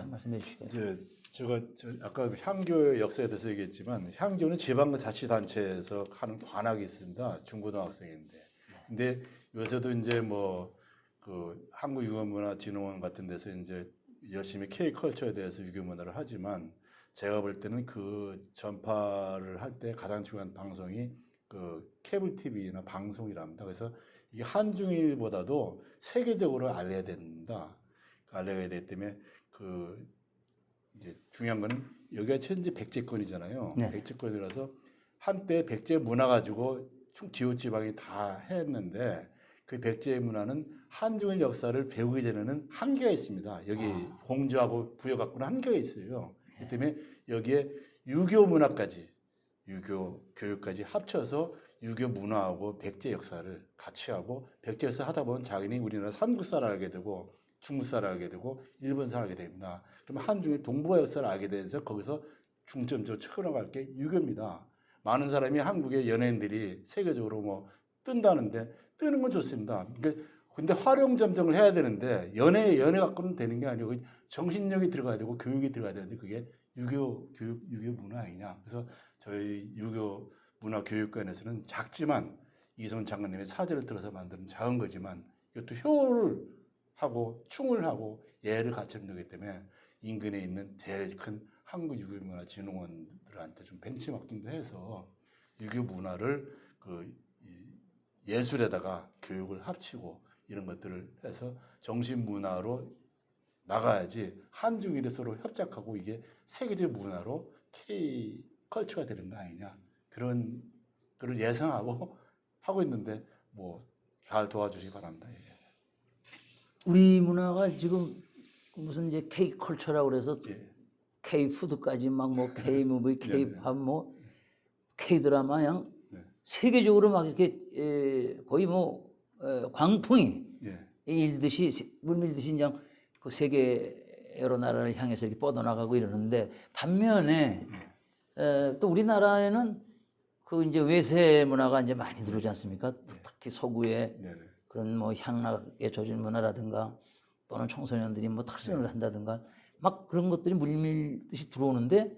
말씀해 주시고요. 이제 제가 아까 향교의 역사에 대해서 얘기했지만 향교는 지방자치단체에서 하는 관학이 있습니다. 중고등학생인데. 근데 요새도 이제 그 한국유교문화진흥원 같은 데서 이제 열심히 K컬처에 대해서 유교문화를 하지만 제가 볼 때는 그 전파를 할 때 가장 중요한 방송이 그 케이블 TV나 방송이랍니다. 그래서 이게 한중일보다도 세계적으로 알려야 된다. 알려야 되기 때문에 이제 중요한 거는 여기가 현재 백제권이잖아요. 네. 백제권이라서 한때 백제 문화 가지고 기호지방이 다 했는데 그 백제의 문화는 한중일 역사를 배우기 전에는 한계가 있습니다. 여기 공주하고 부여갖고는 한계가 있어요. 그렇기 때문에 여기에 유교 문화까지, 유교 교육까지 합쳐서 유교 문화하고 백제 역사를 같이 하고 백제 역사 하다 보면 자기는 우리나라 삼국사를 알게 되고 중국사를 알게 되고 일본사를 알게 됩니다. 그러면 한중일 동북아 역사를 알게 되면서 거기서 중점적으로 쳐나갈 게 유교입니다. 많은 사람이 한국의 연예인들이 세계적으로 뜬다는데 뜨는 건 좋습니다. 근데 활용 점정을 해야 되는데 연애 갖고는 되는 게 아니고 정신력이 들어가야 되고 교육이 들어가야 되는데 그게 유교 문화 아니냐. 그래서 저희 유교 문화 교육관에서는 작지만 이손 장관님의 사제를 들어서 만드는 작은 거지만 이것도 효를 하고 충을 하고 예를 갖추는 거기 때문에 인근에 있는 제일 큰 한국유교문화진흥원들한테 좀 벤치마킹도 해서 유교 문화를 예술에다가 교육을 합치고 이런 것들을 해서 정신문화로 나가야지 한중일이 서로 협작하고 이게 세계적 문화로 K 컬처가 되는 거 아니냐 그런 거를 예상하고 하고 있는데 뭐 잘 도와주시기 바랍니다. 예. 우리 문화가 지금 무슨 이제 K 컬처라고 그래서 예. K 푸드까지 막 뭐 K 무비, 네, K 팝, 뭐 K 드라마 양 네. 세계적으로 막 이렇게 거의 뭐 광풍이 예. 일듯이 물밀듯이 그냥 그 세계 여러 나라를 향해서 이렇게 뻗어나가고 이러는데 반면에 또 우리나라에는 그 이제 외세 문화가 이제 많이 들어오지 않습니까? 특히 서구에 네네. 그런 뭐 향락에 젖은 문화라든가 또는 청소년들이 뭐 탈선을 한다든가 막 그런 것들이 물밀듯이 들어오는데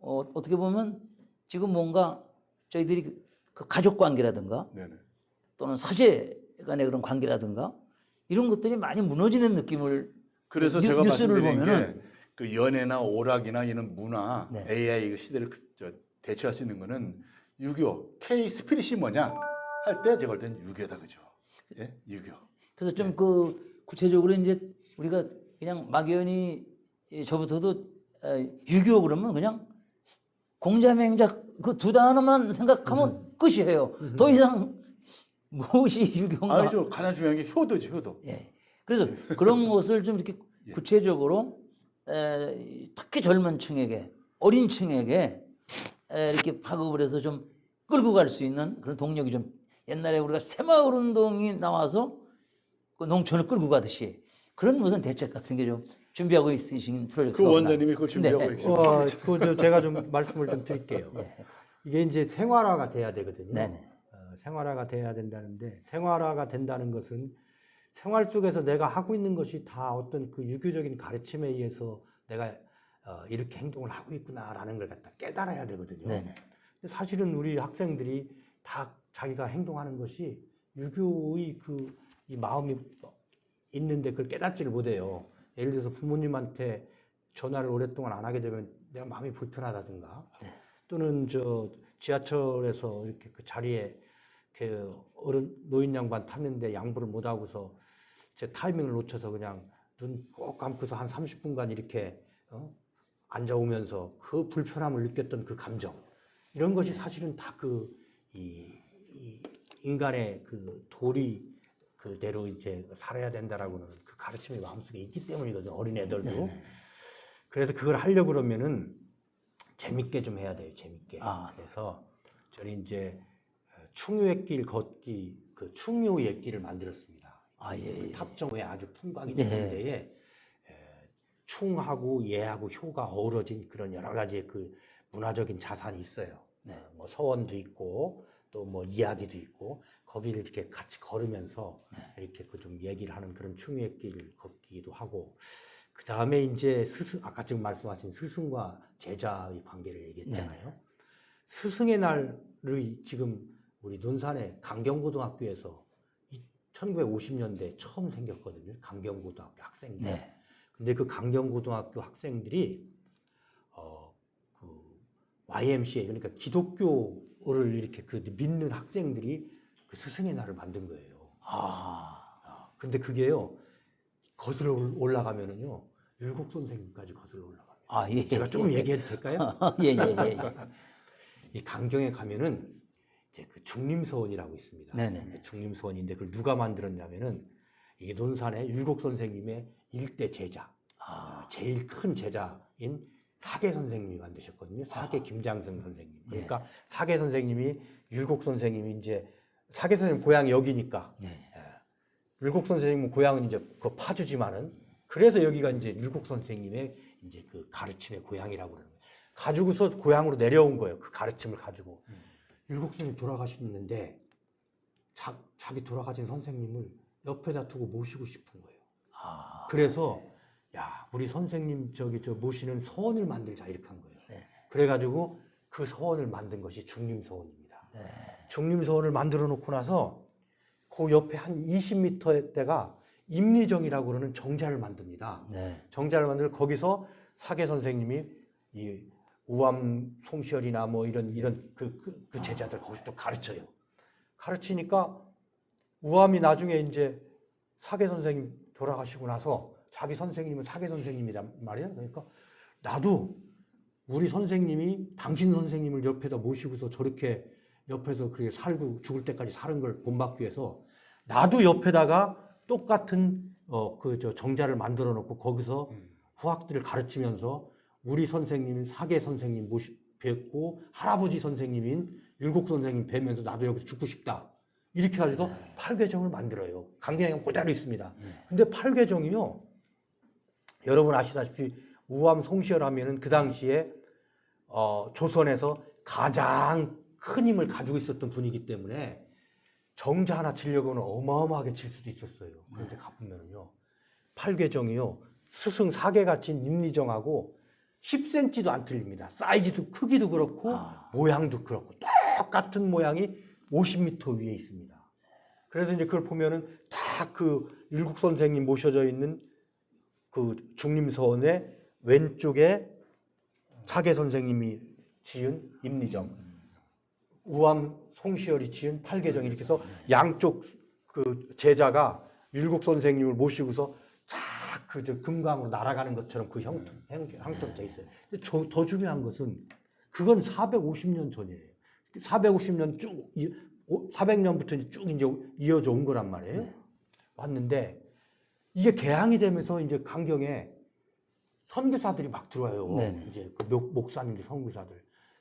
어떻게 보면 지금 뭔가 저희들이 그 가족 관계라든가 네네. 또는 사제 간의 그런 관계라든가 이런 것들이 많이 무너지는 느낌을 그래서 뉴- 제가 뉴스를 말씀드린 보면은 게그 연애나 오락이나 이런 문화 네. AI 그 시대를 대처할 수 있는 거는 유교 K 스피릿이 뭐냐 할 때 제가 볼 때는 유교다 그죠? 예, 유교. 그래서 좀 그 구체적으로 이제 우리가 그냥 막연히 저부터도 유교 그러면 그냥 공자맹자 그 두 단어만 생각하면 끝이에요. 더 이상 무엇이 유교인가? 아니죠. 가장 중요한 게 효도죠, 효도. 예. 그래서 그런 것을 좀 이렇게 예. 구체적으로 특히 젊은 층에게 어린 층에게 이렇게 파급을 해서 좀 끌고 갈 수 있는 그런 동력이 좀 옛날에 우리가 새마을 운동이 나와서 그 농촌을 끌고 가듯이 그런 무슨 대책 같은 게 좀 준비하고 있으신 프로젝트가 그 원장님이 그걸 준비하고 네. 계시죠. 제가 좀 말씀을 좀 드릴게요. 이게 이제 생활화가 돼야 되거든요. 네네. 생활화가 돼야 된다는데 생활화가 된다는 것은 생활 속에서 내가 하고 있는 것이 다 어떤 그 유교적인 가르침에 의해서 내가 이렇게 행동을 하고 있구나라는 걸 갖다 깨달아야 되거든요. 네네. 근데 사실은 우리 학생들이 다 자기가 행동하는 것이 유교의 이 마음이 있는데 그걸 깨닫지를 못해요. 예를 들어서 부모님한테 전화를 오랫동안 안 하게 되면 내가 마음이 불편하다든가 또는 저 지하철에서 이렇게 그 자리에 그 어른 노인 양반 탔는데 양보를 못 하고서 제 타이밍을 놓쳐서 그냥 눈 꼭 감고서 한 30분간 이렇게 앉아오면서 그 불편함을 느꼈던 그 감정 이런 것이 사실은 다 이 인간의 그 도리 그대로 이제 살아야 된다라고는 그 가르침이 마음속에 있기 때문이거든요. 어린 애들도. 그래서 그걸 하려고 그러면은 재밌게 좀 해야 돼요. 재밌게. 그래서 저는 이제 충유의 길 걷기 그 충유의 길을 만들었습니다. 예. 탑정에 아주 풍광이 좋은 데에 충하고 예하고 효가 어우러진 그런 여러 가지의 그 문화적인 자산이 있어요. 뭐 서원도 있고 또 뭐 이야기도 있고 거기를 이렇게 같이 걸으면서 이렇게 그 좀 얘기를 하는 그런 충유의 길 걷기도 하고 그 다음에 이제 아까 지금 말씀하신 스승과 제자의 관계를 얘기했잖아요. 스승의 날을 지금 우리 논산의 강경고등학교에서 1950년대 처음 생겼거든요. 강경고등학교 학생들. 근데 그 강경고등학교 학생들이 그 YMCA 그러니까 기독교를 이렇게 그 믿는 학생들이 그 스승의 날을 만든 거예요. 근데 그게요 거슬러 올라가면은요 율곡 선생님까지 거슬러 올라갑니다. 제가 조금 얘기해도 될까요? 예. 이 강경에 가면은 이제 그 중림서원이라고 있습니다. 네네. 중림서원인데 그걸 누가 만들었냐면은 이게 논산의 율곡 선생님의 일대 제자, 제일 큰 제자인 사계 선생님이 만드셨거든요. 사계 김장성 선생님. 그러니까 사계 선생님이 율곡 선생님이 이제 사계 선생님 고향이 여기니까 율곡 선생님 고향은 이제 그 파주지만은 그래서 여기가 이제 율곡 선생님의 이제 그 가르침의 고향이라고 그러는 거예요. 가지고서 고향으로 내려온 거예요. 그 가르침을 가지고. 율곡 선생님 돌아가셨는데 자기 돌아가신 선생님을 옆에다 두고 모시고 싶은 거예요. 그래서 야 우리 선생님 저 모시는 서원을 만들자 이렇게 한 거예요. 그래가지고 그 서원을 만든 것이 중림서원입니다. 중림서원을 만들어 놓고 나서 그 옆에 한 20m대가 임리정이라고 그러는 정자를 만듭니다. 정자를 만들고 거기서 사계 선생님이 이 우암 송시열이나 뭐 이런 그 제자들 거기서 또 가르쳐요. 가르치니까 우암이 나중에 이제 사계 선생님 돌아가시고 나서 자기 선생님은 사계 선생님이란 말이에요. 그러니까 나도 우리 선생님이 당신 선생님을 옆에다 모시고서 저렇게 옆에서 그렇게 살고 죽을 때까지 사는 걸 본받기 위해서 나도 옆에다가 똑같은 정자를 만들어 놓고 거기서 후학들을 가르치면서 우리 선생님 사계 선생님 뵙고 할아버지 선생님인 율곡 선생님 뵈면서 나도 여기서 죽고 싶다. 이렇게 가지고 팔계정을 만들어요. 강경에 그대로 있습니다. 근데 팔계정이요. 여러분 아시다시피 우암 송시열 하면은 그 당시에 조선에서 가장 큰 힘을 가지고 있었던 분이기 때문에 정자 하나 치려고는 어마어마하게 칠 수도 있었어요. 그런데 가보면은요. 팔계정이요. 스승 사계가 친 임리정하고 10cm도 안 틀립니다. 사이즈도 크기도 그렇고 모양도 그렇고 똑같은 모양이 50m 위에 있습니다. 그래서 이제 그걸 보면은 다 그 율곡 선생님 모셔져 있는 그 중림서원의 왼쪽에 사계 선생님이 지은 임리정, 우암 송시열이 지은 팔계정 이렇게 해서 양쪽 그 제자가 율곡 선생님을 모시고서 그 금강으로 날아가는 것처럼 그 형태로 돼 있어요. 근데 더 중요한 것은 그건 450년 전이에요. 450년 쭉 400년부터 쭉 이제 이어져 온 거란 말이에요. 왔는데 이게 개항이 되면서 이제 강경에 선교사들이 막 들어와요. 네네. 이제 그 목사님들, 선교사들.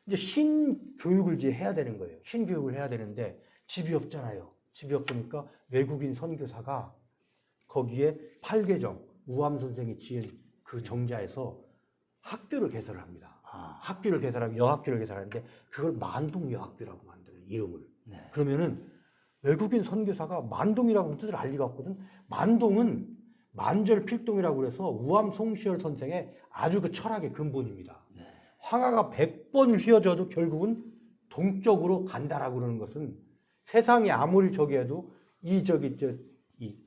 이제 신교육을 이제 해야 되는 거예요. 신교육을 해야 되는데 집이 없잖아요. 집이 없으니까 외국인 선교사가 거기에 팔계정, 우암 선생이 지은 그 정자에서 학교를 개설을 합니다. 학교를 개설하고 여학교를 개설하는데 그걸 만동 여학교라고 만들어요. 이름을. 네. 그러면은 외국인 선교사가 만동이라고 뜻을 알 리가 없거든. 만동은 만절필동이라고 그래서 우암 송시열 선생의 아주 그 철학의 근본입니다. 네. 황하가 100번 휘어져도 결국은 동쪽으로 간다라고 그러는 것은 세상이 아무리 저기 해도 이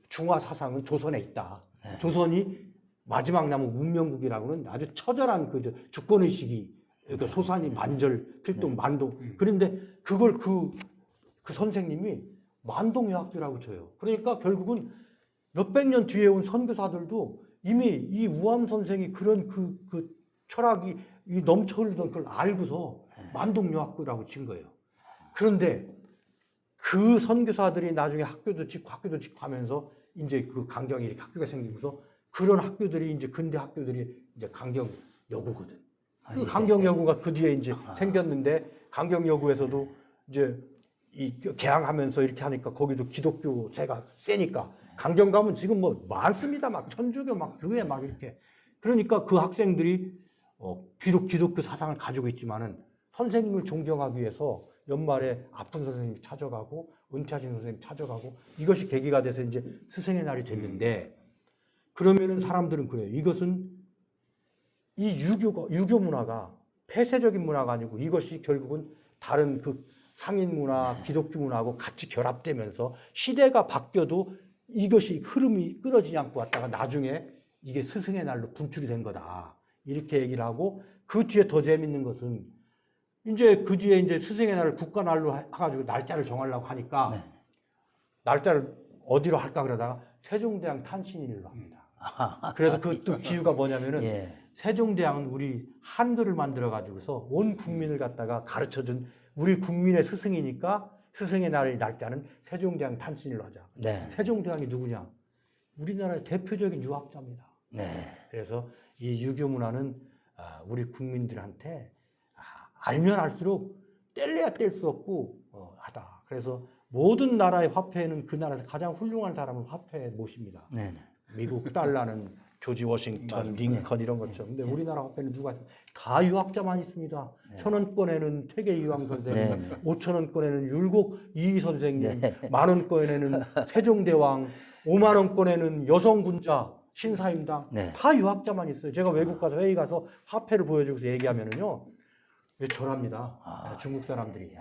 중화 사상은 조선에 있다. 네. 조선이 마지막 남은 문명국이라고는 아주 처절한 그 주권의식이 그 소산이 만절필동 만동. 그런데 그걸 그 선생님이 만동여학교라고 쳐요. 그러니까 결국은 몇백 년 뒤에 온 선교사들도 이미 이 우암 선생이 그런 그 철학이 넘쳐 흐르던 걸 알고서 만동여학교라고 친 거예요. 그런데 그 선교사들이 나중에 학교도 짓고 하면서 이제 그 강경에 이렇게 학교가 생기면서 그런 학교들이 이제 근대 학교들이 이제 강경여고거든. 그 강경여고가 그 뒤에 이제 생겼는데 강경여고에서도 이제 이 개항하면서 이렇게 하니까 거기도 기독교세가 세니까 강경 가면 지금 뭐 많습니다. 막 천주교 막 교회 막 이렇게. 그러니까 그 학생들이 비록 기독교 사상을 가지고 있지만은 선생님을 존경하기 위해서 연말에 아픈 선생님이 찾아가고 은퇴하신 선생님이 찾아가고 이것이 계기가 돼서 이제 스승의 날이 됐는데 그러면은 사람들은 그래요. 이것은 이 유교 문화가 폐쇄적인 문화가 아니고 이것이 결국은 다른 그 상인 문화, 기독교 문화하고 같이 결합되면서 시대가 바뀌어도 이것이 흐름이 끊어지지 않고 왔다가 나중에 이게 스승의 날로 분출이 된 거다. 이렇게 얘기를 하고 그 뒤에 더 재밌는 것은 이제 그 뒤에 이제 스승의 날을 국가날로 해가지고 날짜를 정하려고 하니까 네. 날짜를 어디로 할까 그러다가 세종대왕 탄신일로 합니다. 그래서 그 또 기유가 뭐냐면은 예. 세종대왕은 우리 한글을 만들어가지고서 온 국민을 갖다가 가르쳐준 우리 국민의 스승이니까 스승의 날짜는 세종대왕 탄신일로 하자. 네. 세종대왕이 누구냐? 우리나라의 대표적인 유학자입니다. 네. 그래서 이 유교 문화는 우리 국민들한테 알면 알수록 뗄래야 뗄 수 없고 하다. 그래서 모든 나라의 화폐는 그 나라에서 가장 훌륭한 사람을 화폐에 모십니다. 네. 네. 미국 달러는 조지 워싱턴, 링컨 이런 것처럼. 근데 우리나라 화폐는 누가 다 유학자만 있습니다. 1,000원권에는 퇴계 이황 선생님, 5,000원권에는 율곡 이희 선생님, 10,000원권에는 세종대왕, 50,000원권에는 여성군자, 신사임당 다 유학자만 있어요. 제가 외국 가서 회의 가서 화폐를 보여주고서 얘기하면은요. 절합니다. 중국 사람들이.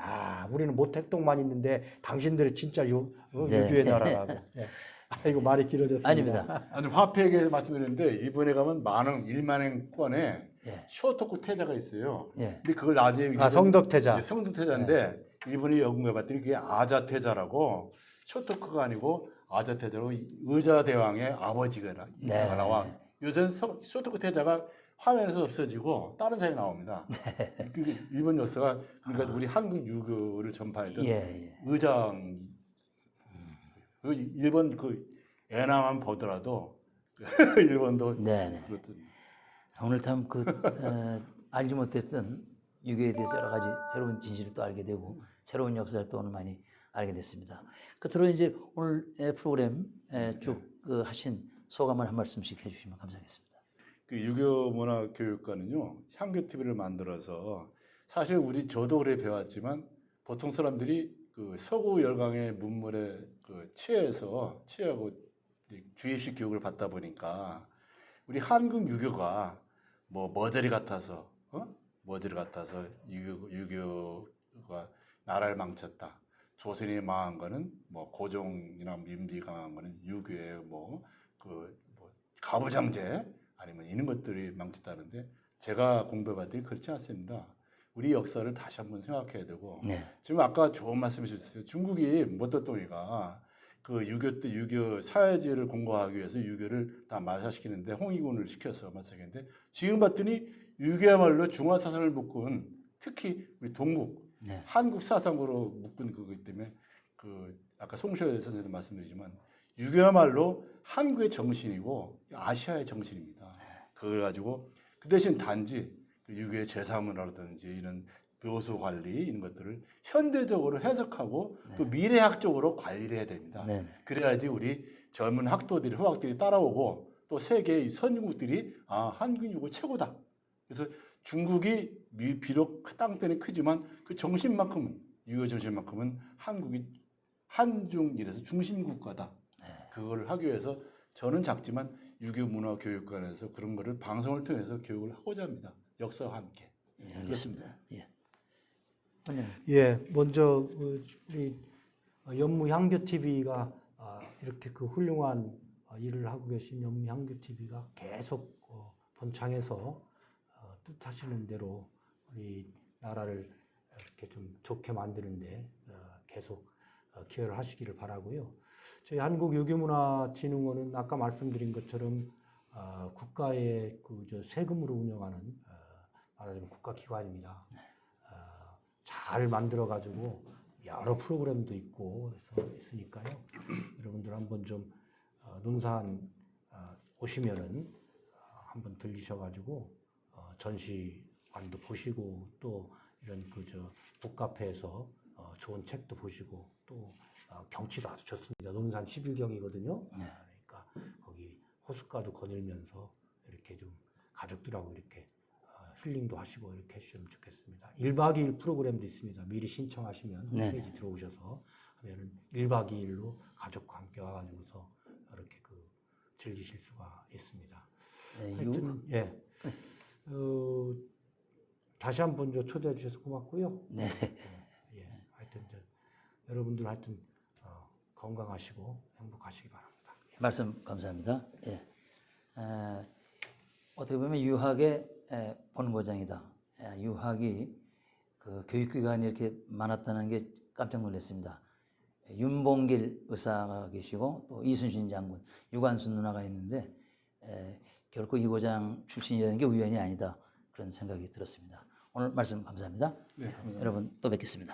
우리는 모택동만 있는데 당신들은 진짜 유교의 나라라고. 이거 말이 길어졌습니다. 아닙니다. 아니 화폐 얘기 말씀드렸는데 이번에 가면 10,000원권에 쇼토크 태자가 있어요. 근데 그걸 나중에 성덕태자. 성덕태자인데 이분이 연구해봤더니 그게 아자태자라고 쇼토크가 아니고 아자태자로 의자대왕의 아버지가 나와. 요새는 쇼토크 태자가 화면에서 없어지고 다른 사람이 나옵니다. 그 일본 역사가 그러니까 우리 한국 유교를 전파했던 예, 예. 의장 그 일본 그 애나만 보더라도 일본도 네, 네. 그렇던 오늘 참 알지 못했던 유교에 대해서 여러 가지 새로운 진실을 또 알게 되고 새로운 역사를 또 오늘 많이 알게 됐습니다. 끝으로 이제 오늘 프로그램 쭉 하신 소감을 한 말씀씩 해주시면 감사하겠습니다. 그 유교 문화 교육과는요 향교 TV를 만들어서 사실 저도 그래 배웠지만 보통 사람들이 그 서구 열강의 문물에 취하고 주입식 교육을 받다 보니까 우리 한국 유교가 뭐 머저리 같아서 유교가 나라를 망쳤다. 조선이 망한 거는 뭐 고종이나 민비가 망한 거는 유교의 가부장제 아니면 이런 것들이 망쳤다는데 제가 공부해봤더니 그렇지 않습니다. 우리 역사를 다시 한번 생각해야 되고 네. 지금 아까 좋은 말씀해 주셨어요. 중국이 모토똥이가 그 유교 사회주의를 공고하기 위해서 유교를 다 말살시키는데 홍위군을 시켜서 말살시키는데 지금 봤더니 유교야말로 중화 사상을 묶은 특히 우리 동국 네. 한국 사상으로 묶은 그거기 때문에 그 아까 송시호 선생님도 말씀드리지만 유교야말로 한국의 정신이고 아시아의 정신입니다. 그걸 가지고 그 대신 단지 유교의 제사문화라든지 이런 묘수 관리 이런 것들을 현대적으로 해석하고 또 미래학적으로 관리를 해야 됩니다. 네. 그래야지 우리 젊은 후학들이 따라오고 또 세계의 선진국들이 한국 유교 최고다. 그래서 중국이 비록 땅덩이 크지만 그 정신만큼은 유교 정신만큼은 한국이 한중 이래서 중심 국가다. 그걸 하기 위해서 저는 작지만 유교 문화 교육관에서 그런 거를 방송을 통해서 교육을 하고자 합니다. 역사와 함께. 예, 알겠습니다. 예. 예, 먼저 우리 연무향교 TV가 이렇게 그 훌륭한 일을 하고 계신 연무향교 TV가 계속 번창해서 뜻하시는 대로 우리 나라를 이렇게 좀 좋게 만드는데 계속 기여를 하시기를 바라고요. 저희 한국유교문화진흥원은 아까 말씀드린 것처럼 국가의 세금으로 운영하는 말하자면 국가기관입니다. 잘 만들어가지고 여러 프로그램도 있고 해서 있으니까요. 여러분들 한번 좀 논산 오시면은 한번 들리셔가지고 전시관도 보시고 또 이런 북카페에서 좋은 책도 보시고 또 경치도 아주 좋습니다. 논산 11경이거든요. 그러니까 거기 호숫가도 거닐면서 이렇게 좀 가족들하고 이렇게 힐링도 하시고 이렇게 해주시면 좋겠습니다. 1박 2일 프로그램도 있습니다. 미리 신청하시면 홈페이지 들어오셔서 하면은 1박 2일로 가족과 함께 와가지고서 이렇게 즐기실 수가 있습니다. 네, 하여튼 다시 한번 초대해 주셔서 고맙고요. 네. 예, 하여튼 여러분들 하여튼 건강하시고 행복하시기 바랍니다. 말씀 감사합니다. 예. 어떻게 보면 유학의 본고장이다. 유학이 교육기관이 이렇게 많았다는 게 깜짝 놀랐습니다. 윤봉길 의사가 계시고 또 이순신 장군, 유관순 누나가 있는데 결코 이 고장 출신이라는 게 우연이 아니다. 그런 생각이 들었습니다. 오늘 말씀 감사합니다. 네, 감사합니다. 여러분 또 뵙겠습니다.